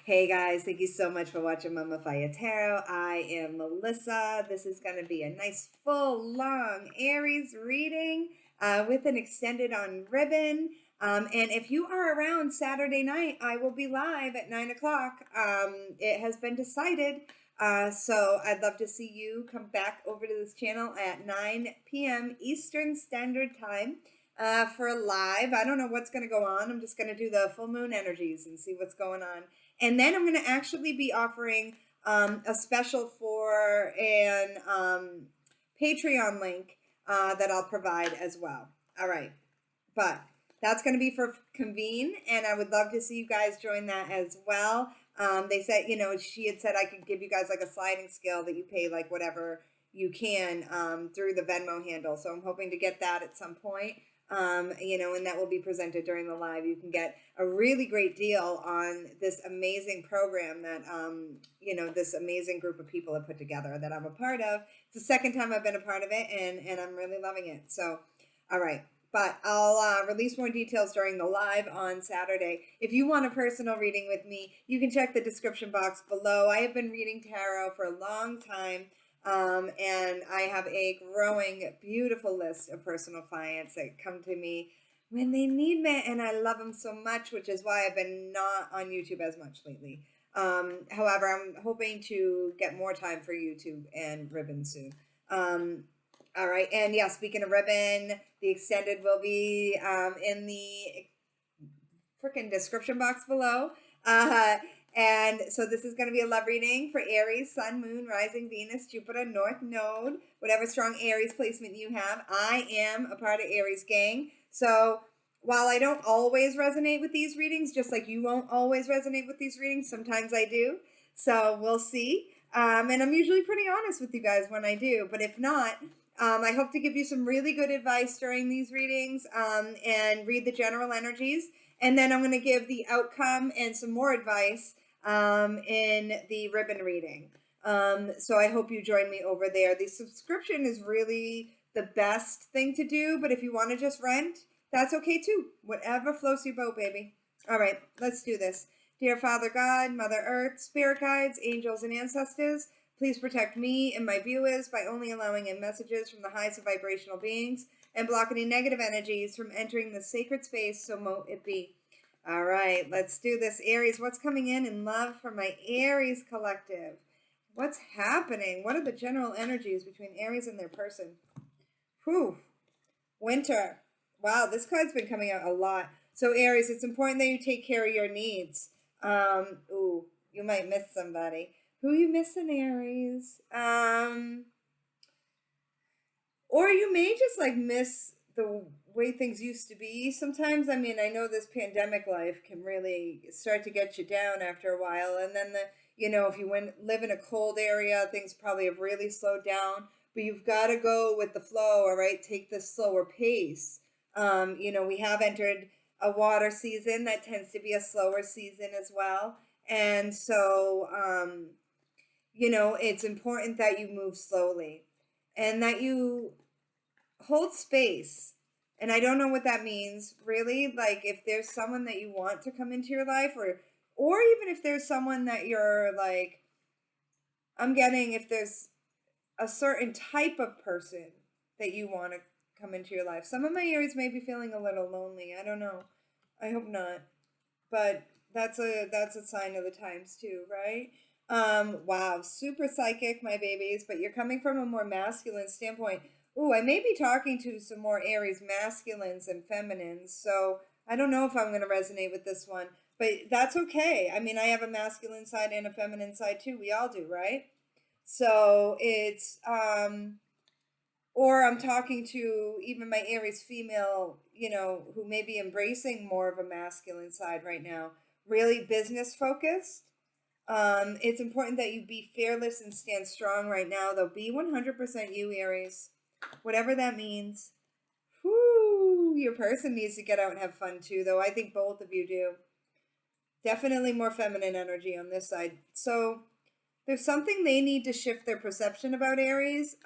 Hey guys, thank you so much for watching Mummify Tarot. I am Melissa. This is going to be a nice, full, long Aries reading with an extended on ribbon. And if you are around Saturday night, I will be live at 9 o'clock. It has been decided. So I'd love to see you come back over to this channel at 9 p.m. Eastern Standard Time. For a live. I don't know what's going to go on. I'm just going to do the full moon energies and see what's going on. And then I'm going to actually be offering a special for an Patreon link that I'll provide as well. All right. But that's going to be for Convene, and I would love to see you guys join that as well. They said, she had said I could give you guys like a sliding scale that you pay like whatever you can through the Venmo handle. So I'm hoping to get that at some point. And that will be presented during the live. You can get a really great deal on this amazing program that, this amazing group of people have put together that I'm a part of. It's the second time I've been a part of it, and I'm really loving it. So, all right. But I'll release more details during the live on Saturday. If you want a personal reading with me, you can check the description box below. I have been reading tarot for a long time. And I have a growing, beautiful list of personal clients that come to me when they need me, and I love them so much, which is why I've been not on YouTube as much lately. However, I'm hoping to get more time for YouTube and ribbon soon. All right, and yeah, speaking of ribbon, the extended will be in the freaking description box below. And so this is going to be a love reading for Aries, Sun, Moon, Rising, Venus, Jupiter, North Node, whatever strong Aries placement you have. I am a part of Aries gang. So while I don't always resonate with these readings, just like you won't always resonate with these readings, sometimes I do. So we'll see. And I'm usually pretty honest with you guys when I do. But if not, I hope to give you some really good advice during these readings and read the general energies. And then I'm going to give the outcome and some more advice in the ribbon reading. So I hope you join me over there. The subscription is really the best thing to do, but if you want to just rent, that's okay too. Whatever floats your boat, baby. All right, let's do this. Dear Father God, Mother Earth, Spirit Guides, Angels, and Ancestors, please protect me and my viewers by only allowing in messages from the highest of vibrational beings and block any negative energies from entering the sacred space, so mote it be. All right, let's do this. Aries, what's coming in love for my Aries collective? What's happening? What are the general energies between Aries and their person? Whew. Winter. Wow, this card's been coming out a lot. So Aries, it's important that you take care of your needs. Ooh, you might miss somebody. Who you missing, Aries? Or you may just like miss the way things used to be sometimes. I mean, I know this pandemic life can really start to get you down after a while. And then if you live in a cold area, things probably have really slowed down. But you've got to go with the flow, all right? Take the slower pace. We have entered a water season that tends to be a slower season as well. And so, it's important that you move slowly and that you hold space. And I don't know what that means, really. Like, if there's someone that you want to come into your life, or even if there's someone that you're like, I'm getting if there's a certain type of person that you want to come into your life. Some of my Aries may be feeling a little lonely. I don't know. I hope not. But that's a sign of the times too, right? Wow, super psychic, my babies, but you're coming from a more masculine standpoint. Ooh, I may be talking to some more Aries masculines and feminines, so I don't know if I'm going to resonate with this one, but that's okay. I mean, I have a masculine side and a feminine side too. We all do, right? So it's, or I'm talking to even my Aries female, who may be embracing more of a masculine side right now, really business focused. It's important that you be fearless and stand strong right now, though. Be 100% you, Aries. Whatever that means. Whoo! Your person needs to get out and have fun too, though. I think both of you do. Definitely more feminine energy on this side. So there's something they need to shift their perception about, Aries.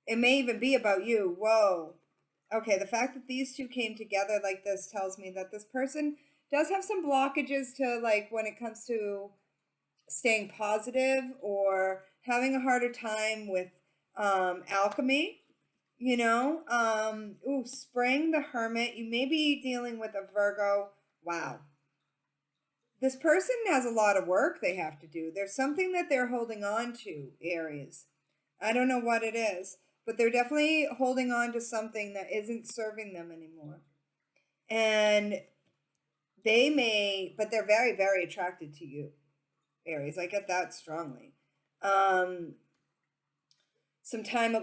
It may even be about you. Whoa. Okay, the fact that these two came together like this tells me that this person does have some blockages to like when it comes to staying positive or having a harder time with alchemy. Spring the Hermit. You may be dealing with a Virgo. Wow. This person has a lot of work they have to do. There's something that they're holding on to, Aries. I don't know what it is, but they're definitely holding on to something that isn't serving them anymore. And but they're very, very attracted to you, Aries. I get that strongly.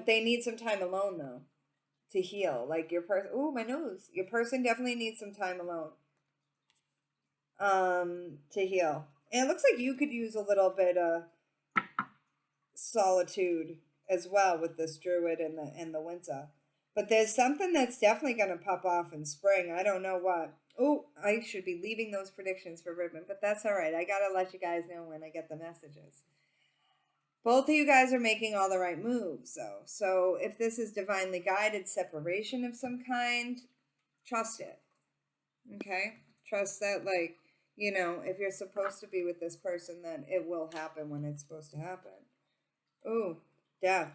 They need some time alone though to heal. Like your person, oh, my nose. Your person definitely needs some time alone to heal. And it looks like you could use a little bit of solitude as well with this druid and the winter. But there's something that's definitely going to pop off in spring. I don't know what. Oh, I should be leaving those predictions for Ribbon, but that's all right. I got to let you guys know when I get the messages. Both of you guys are making all the right moves, though. So if this is divinely guided separation of some kind, trust it. Okay? Trust that, like, if you're supposed to be with this person, then it will happen when it's supposed to happen. Ooh, death.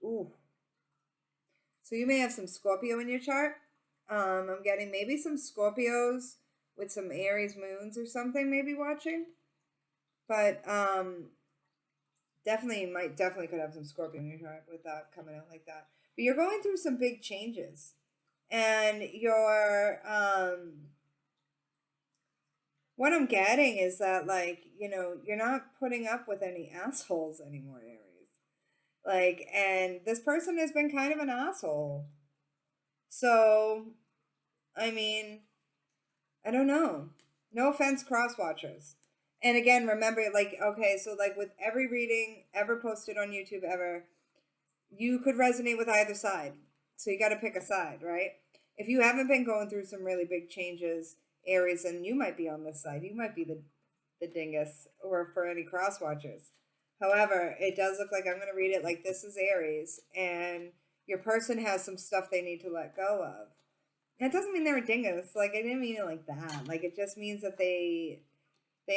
Ooh. So you may have some Scorpio in your chart. I'm getting maybe some Scorpios with some Aries moons or something maybe watching. But definitely could have some Scorpio in your chart with that coming out like that. But you're going through some big changes. And what I'm getting is that, like, you're not putting up with any assholes anymore, Aries. Like, and this person has been kind of an asshole. So, I mean, I don't know. No offense, cross-watchers. And again, remember, like, okay, so, like, with every reading ever posted on YouTube ever, you could resonate with either side. So you got to pick a side, right? If you haven't been going through some really big changes, Aries, and you might be on this side. You might be the dingus, or for any cross-watchers. However, it does look like I'm going to read it like this is Aries, and your person has some stuff they need to let go of. That doesn't mean they're a dingus. Like, I didn't mean it like that. Like, it just means that they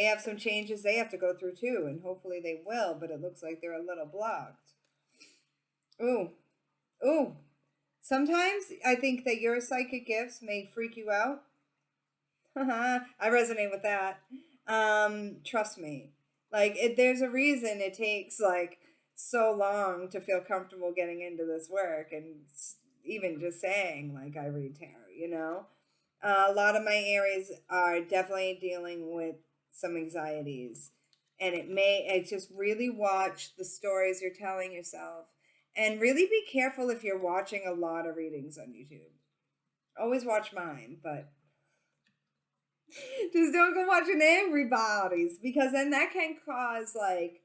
have some changes they have to go through too, and hopefully they will, but it looks like they're a little blocked. Ooh. Sometimes I think that your psychic gifts may freak you out. I resonate with that. Trust me. Like, there's a reason it takes, like, so long to feel comfortable getting into this work, and even just saying, like, I read tarot, a lot of my Aries are definitely dealing with some anxieties, and it's just really watch the stories you're telling yourself, and really be careful if you're watching a lot of readings on YouTube. Always watch mine, but just don't go watching everybody's, because then that can cause, like,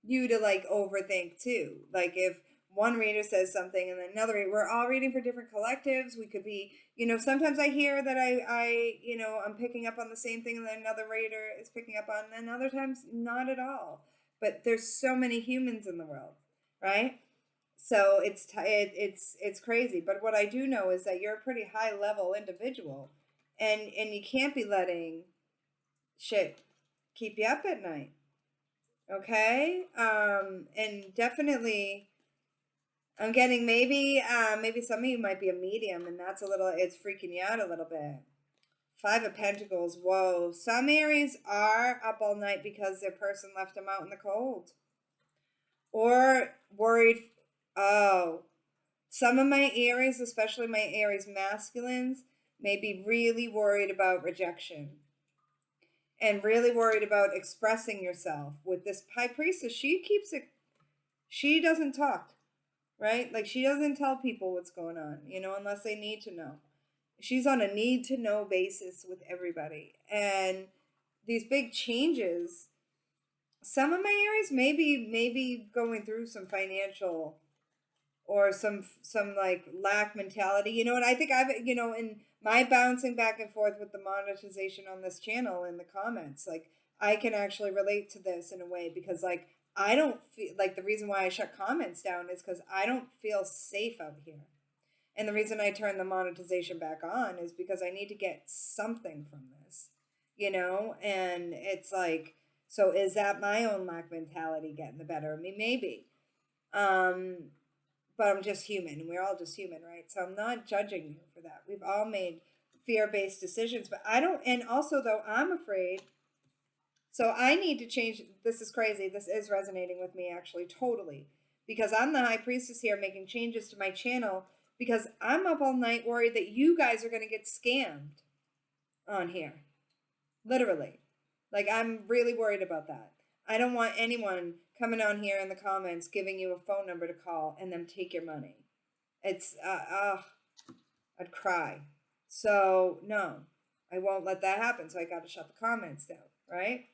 you to, like, overthink too. Like, if one reader says something and then another reader, we're all reading for different collectives. We could be, sometimes I hear that I'm picking up on the same thing that another reader is picking up on, and other times not at all. But there's so many humans in the world, right? So it's crazy. But what I do know is that you're a pretty high level individual, and you can't be letting shit keep you up at night. Okay? And definitely I'm getting maybe some of you might be a medium, and it's freaking you out a little bit. 5 of Pentacles. Whoa. Some Aries are up all night because their person left them out in the cold. Or worried. Oh. Some of my Aries, especially my Aries masculines, may be really worried about rejection. And really worried about expressing yourself. With this High Priestess, she doesn't talk, right? Like, she doesn't tell people what's going on, unless they need to know. She's on a need to know basis with everybody. And these big changes, some of my Aries may be going through some financial or some like lack mentality, and I think I've, in my bouncing back and forth with the monetization on this channel in the comments, like, I can actually relate to this in a way, because, like, I don't feel like, the reason why I shut comments down is because I don't feel safe out here. And the reason I turn the monetization back on is because I need to get something from this. and it's like, so is that my own lack mentality getting the better of me? Maybe. But I'm just human, and we're all just human, right? So I'm not judging you for that. We've all made fear-based decisions, but I don't, and also though, I'm afraid. So I need to change. This is crazy. This is resonating with me actually totally, because I'm the high priestess here making changes to my channel because I'm up all night worried that you guys are going to get scammed on here. Literally. Like, I'm really worried about that. I don't want anyone coming on here in the comments giving you a phone number to call and then take your money. It's, I'd cry. So, no, I won't let that happen. So I got to shut the comments down, right?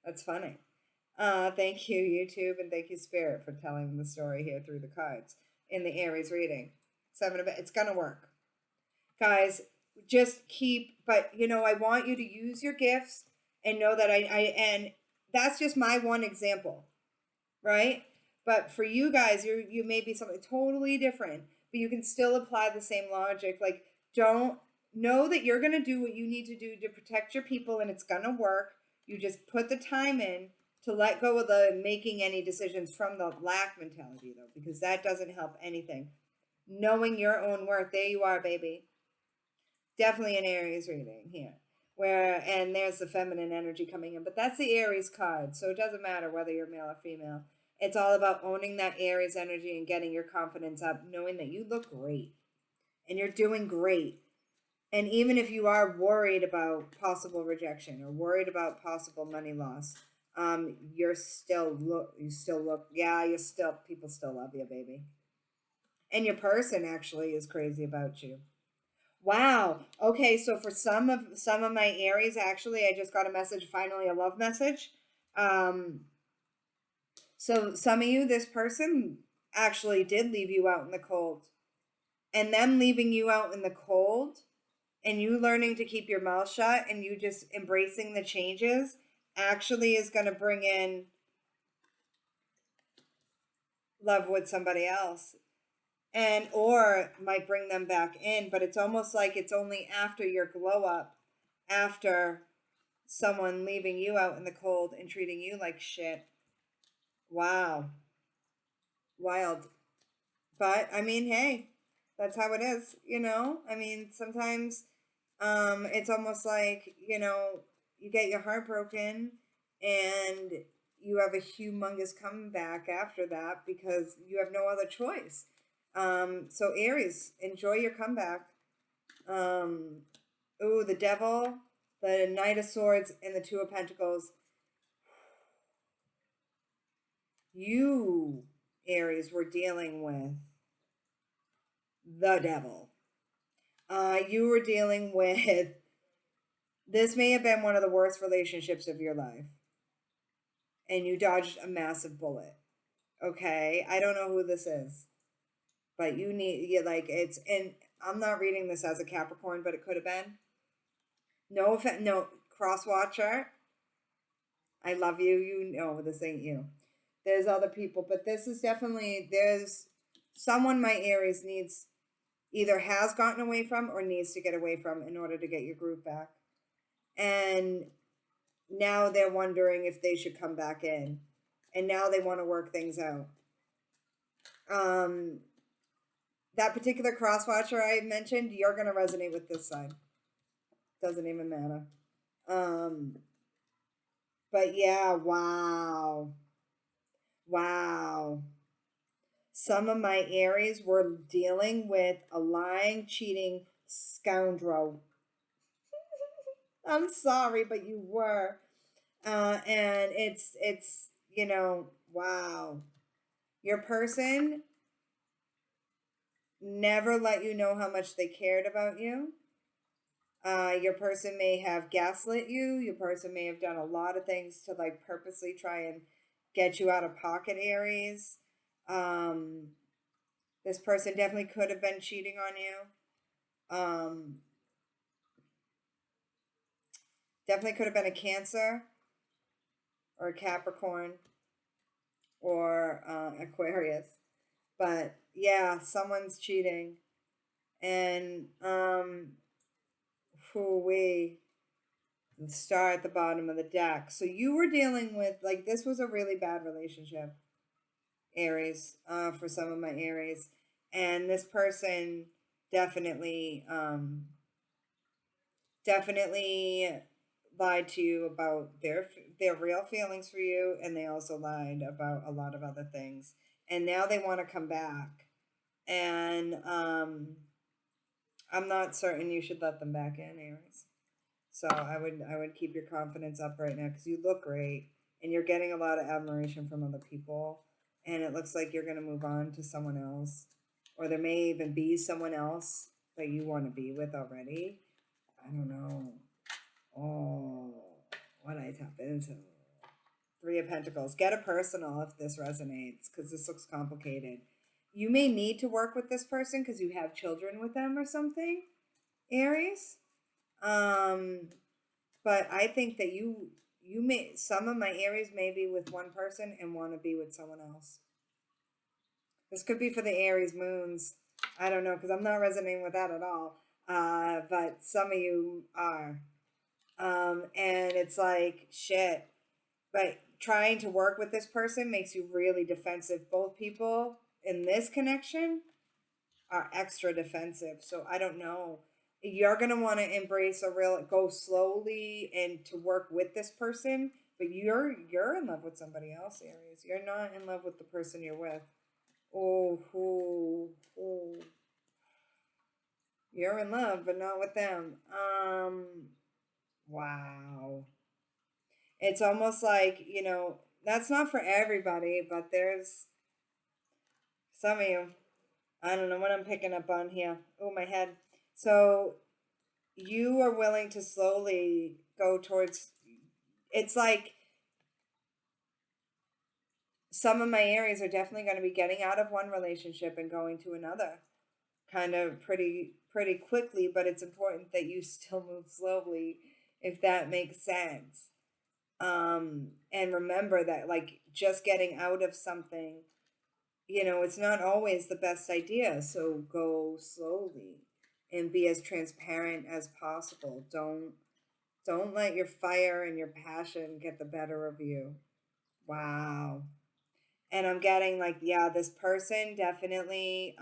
That's funny. Thank you, YouTube, and thank you, Spirit, for telling the story here through the cards in the Aries reading. 7 of it. It's going to work. Guys, just keep, but I want you to use your gifts and know that and that's just my one example, right? But for you guys, you may be something totally different, but you can still apply the same logic. Like, don't know that you're going to do what you need to do to protect your people, and it's going to work. You just put the time in to let go of the making any decisions from the lack mentality, though, because that doesn't help anything. Knowing your own worth. There you are, baby. Definitely an Aries reading here. And there's the feminine energy coming in, but that's the Aries card, so it doesn't matter whether you're male or female. It's all about owning that Aries energy and getting your confidence up, knowing that you look great and you're doing great. And even if you are worried about possible rejection or worried about possible money loss, people still love you, baby. And your person actually is crazy about you. Wow. Okay, so for some of my Aries, actually, I just got a message, finally a love message. So some of you, this person actually did leave you out in the cold. And them leaving you out in the cold and you learning to keep your mouth shut and you just embracing the changes actually is going to bring in love with somebody else. And or might bring them back in, but it's almost like it's only after your glow up, after someone leaving you out in the cold and treating you like shit. Wow. Wild. But I mean, hey, that's how it is, I mean, sometimes it's almost like, you get your heart broken and you have a humongous comeback after that because you have no other choice. So Aries, enjoy your comeback. The Devil, the Knight of Swords, and the Two of Pentacles. You, Aries, were dealing with the devil. You were dealing with, this may have been one of the worst relationships of your life. And you dodged a massive bullet. Okay? I don't know who this is. But and I'm not reading this as a Capricorn, but it could have been. No offense, no, cross watcher. I love you. You know this ain't you. There's other people, but this is definitely, there's someone my Aries needs, either has gotten away from or needs to get away from in order to get your group back. And now they're wondering if they should come back in. And now they want to work things out. That particular crosswatcher I mentioned, you're going to resonate with this side. Doesn't even matter. But yeah, wow. Wow. Some of my Aries were dealing with a lying, cheating scoundrel. I'm sorry, but you were. And it's wow. Your person never let you know how much they cared about you. Your person may have gaslit you. Your person may have done a lot of things to purposely try and get you out of pocket, Aries. This person definitely could have been cheating on you. Definitely could have been a Cancer or a Capricorn or Aquarius. But yeah, someone's cheating. And The star at the bottom of the deck. So you were dealing with, like, this was a really bad relationship, Aries, for some of my Aries. And this person definitely, definitely lied to you about their real feelings for you, and they also lied about a lot of other things. And now they want to come back. And I'm not certain you should let them back in, Aries. So I would keep your confidence up right now because you look great and you're getting a lot of admiration from other people, and it looks like you're gonna move on to someone else, or there may even be someone else that you want to be with already. I don't know. Oh, what I tap into? Three of Pentacles. Get a personal if this resonates because this looks complicated. You may need to work with this person because you have children with them or something, Aries. But I think that you may, some of my Aries may be with one person and want to be with someone else. This could be for the Aries moons. I don't know because I'm not resonating with that at all. But some of you are. And it's like shit. But trying to work with this person makes you really defensive. Both people in this connection are extra defensive. So I don't know. You're going to want to embrace go slowly and to work with this person, but you're in love with somebody else, Aries. You're not in love with the person you're with. Oh. You're in love, but not with them. Wow. It's almost like, that's not for everybody, but there's some of you. I don't know what I'm picking up on here. Oh, my head. So you are willing to slowly go towards, it's like some of my Aries are definitely going to be getting out of one relationship and going to another kind of pretty quickly, but it's important that you still move slowly, if that makes sense. And remember that, like, just getting out of something, it's not always the best idea. So go slowly and be as transparent as possible. Don't let your fire and your passion get the better of you. Wow. And I'm getting like, yeah, this person definitely,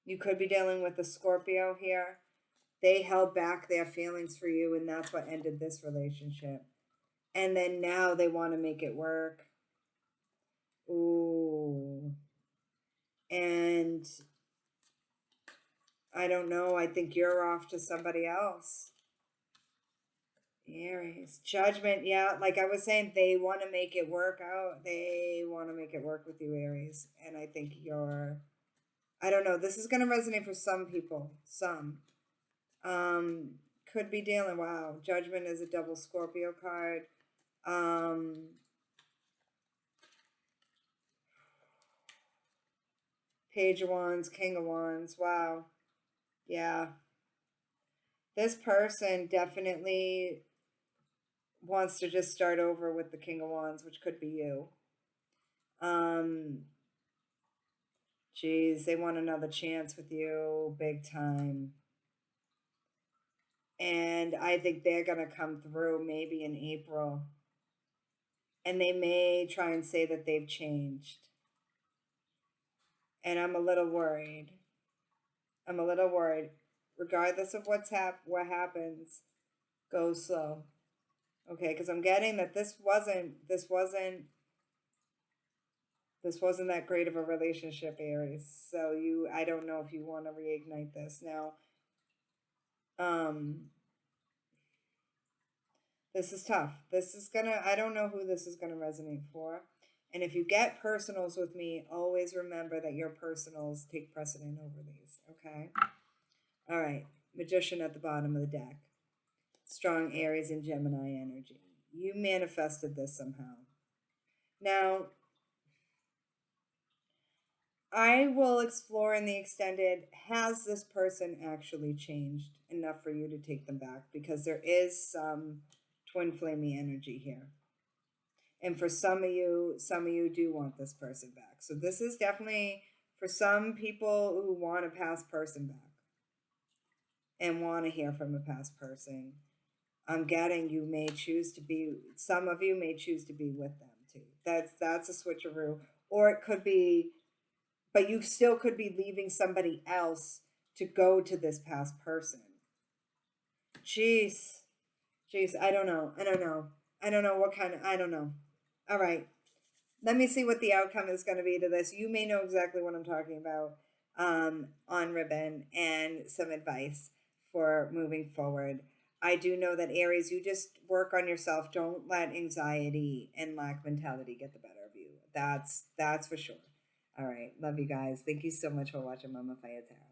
you could be dealing with a Scorpio here. They held back their feelings for you, and that's what ended this relationship. And then now they want to make it work. Ooh. And I don't know. I think you're off to somebody else. Aries. Judgment. Yeah, like I was saying, they want to make it work out. They want to make it work with you, Aries. And I think I don't know. This is going to resonate for some people. Some. Could be dealing. Wow. Judgment is a double Scorpio card. Page of Wands, King of Wands. Wow. Yeah. This person definitely wants to just start over with the King of Wands, which could be you. Geez, they want another chance with you, big time. And I think they're going to come through maybe in April. And they may try and say that they've changed. And I'm a little worried. Regardless of what happens, go slow. Okay, because I'm getting that this wasn't that great of a relationship, Aries. So I don't know if you want to reignite this now. This is tough. I don't know who this is gonna resonate for. And if you get personals with me, always remember that your personals take precedent over these, okay? All right, Magician at the bottom of the deck. Strong Aries and Gemini energy. You manifested this somehow. Now, I will explore in the extended, has this person actually changed enough for you to take them back? Because there is some twin flamey energy here. And for some of you do want this person back. So this is definitely for some people who want a past person back and want to hear from a past person. I'm getting you may choose to be, some of you may choose to be with them too. That's a switcheroo. Or it could be, but you still could be leaving somebody else to go to this past person. Jeez. Jeez, I don't know. I don't know. I don't know what kind of, I don't know. All right. Let me see what the outcome is going to be to this. You may know exactly what I'm talking about on Ribbon and some advice for moving forward. I do know that Aries, you just work on yourself. Don't let anxiety and lack mentality get the better of you. That's for sure. All right. Love you guys. Thank you so much for watching Mama Faya Tarot.